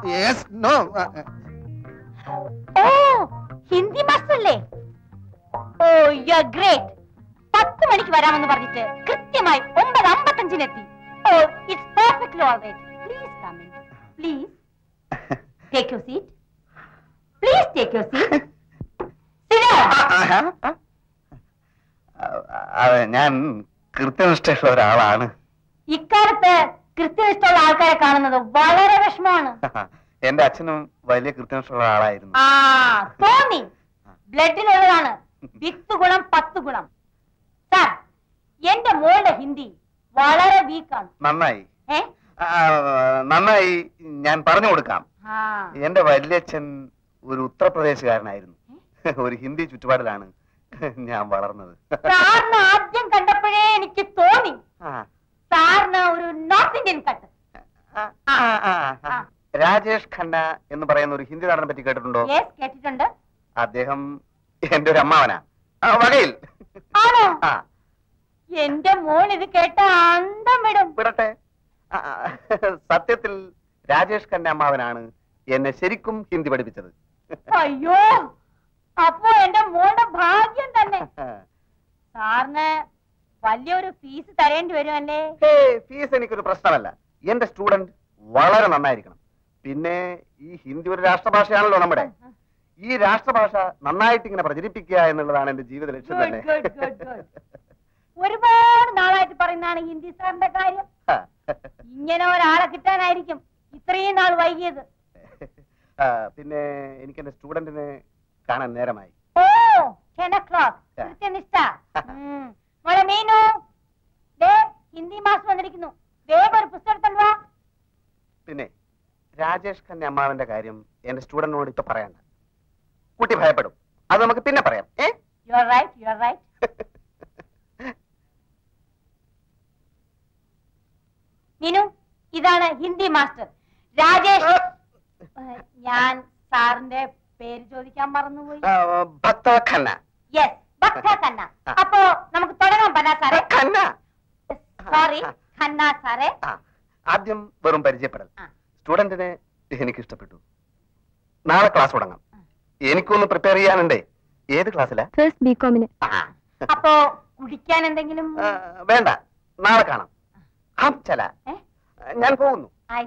Yes, no. Oh, Hindi master le. Oh, you're great. 10 മണിക്ക് വരാമെന്ന് പറഞ്ഞിട്ട് കൃത്യമായി 9:55 എത്തി. Oh, it's perfectly all right. Please come in. Please. Take your seat. Please take your seat. Sit down. ഞാൻ കൃത്യനിഷ്ഠയുള്ള ഒരാളാണ്. ഇക്കാലത്ത് കൃത്യനിഷ്ഠയുള്ള ആൾക്കാരെ കാണുന്നത് വളരെ വിഷമമാണ്. എന്റെ അച്ഛനും വലിയ കൃത്യനിഷ്ഠയുള്ള ആളായിരുന്നു. ആ തോന്നി. ബ്ലഡിലുള്ളതാണ്. 10 ഗുണം 10 ഗുണം. സാർ, എന്റെ മോളുടെ ഹിന്ദി വളരെ വീക്കാണ്. നന്നായി നന്നായി, ഞാൻ പറഞ്ഞു കൊടുക്കാം. എന്റെ വല്യച്ഛൻ ഒരു ഉത്തർപ്രദേശുകാരനായിരുന്നു. ഒരു ഹിന്ദി ചുറ്റുപാടിലാണ് ഞാൻ വളർന്നത്. സാറിന് ആദ്യം കണ്ടപ്പോഴേ എനിക്ക് തോന്നി സാറിന് ഒരു north Indian cut. Rajesh Khanna എന്ന് പറയുന്ന ഒരു ഹിന്ദി നടനെ പറ്റി കേട്ടിട്ടുണ്ടോ? കേട്ടിട്ടുണ്ട്. അദ്ദേഹം എന്റെ ഒരു അമ്മാവനാ വകയിൽ. ആണോ? എന്റെ മോൾ ഇത് കേട്ട അന്തം വിടും. വിടട്ടെ. സത്യത്തിൽ രാജേഷ് ഖന്ന അമ്മാവനാണ് എന്നെ ശരിക്കും ഹിന്ദി പഠിപ്പിച്ചത്. അയ്യോ, അപ്പോ എന്റെ മോളുടെ ഭാഗ്യം തന്നെ. സാറിന് വലിയൊരു ഫീസ് തരേണ്ടി വരുമല്ലേ? ഫീസ് എനിക്കൊരു പ്രശ്നമല്ല. എന്റെ സ്റ്റുഡന്റ് വളരെ നന്നായിരിക്കണം. പിന്നെ ഈ ഹിന്ദി ഒരു രാഷ്ട്രഭാഷയാണല്ലോ നമ്മുടെ. ഈ രാഷ്ട്രഭാഷ നന്നായിട്ട് ഇങ്ങനെ പ്രചരിപ്പിക്കുക എന്നുള്ളതാണ് എന്റെ ജീവിത ലക്ഷ്യം തന്നെ. ഒരുപാട് നാളായിട്ട് പറയുന്നതാണ് ഹിന്ദി സാറിന്റെ കാര്യം. ഇങ്ങനെ ഒരാളെ കിട്ടാനായിരിക്കും ഇത്രയും നാൾ വൈകിയത്. പിന്നെ എനിക്ക് എന്റെ സ്റ്റുഡന്റിനെ കാണാൻ നേരമായി. ഓ, 10 o'clock. കൃത്യനിഷ്ഠ. മോളെ മീനു, ഹിന്ദി മാസ്റ്റർ വന്നിരിക്കുന്നു. വേഗം ഒരു പുസ്തകം വാ. പിന്നെ രാജേഷ് ഖന്ന അമ്മാവന്റെ കാര്യം എന്റെ സ്റ്റുഡന്റിനോട് ഇപ്പൊ പറയണ്ട. കുട്ടി ഭയപ്പെടും. അത് നമുക്ക് പിന്നെ പറയാം. You are right, you are right. Meenu, ഇതാണ് ഹിന്ദി മാസ്റ്റർ രാജേഷ്. ഞാൻ സാറിന്റെ പേര് ചോദിക്കാൻ മറന്നുപോയി. ഭക്ത ഖന്ന. യെസ്, ഭക്ത ഖന്ന. അപ്പോ നമുക്ക് തുടങ്ങാം. പന്ന സാറേ. ഖന്ന. സോറി, ഖന്ന സാറേ. ആദ്യം വെറും പരിചയപ്പെടൽ. സ്റ്റുഡന്റിനെ എനിക്ക് ഇഷ്ടപ്പെട്ടു. നാളെ ക്ലാസ് തുടങ്ങാം. എനിക്കൊന്ന് പ്രിപ്പയർ ചെയ്യാനുണ്ടേ. ഏത് ക്ലാസ്സിലാ? ഫസ്റ്റ് ബികോമിന്. അപ്പോ കുടിക്കാൻ എന്തെങ്കിലും? വേണ്ട, നാളെ കാണാം. ചല, ഞാൻ പോകുന്നു. I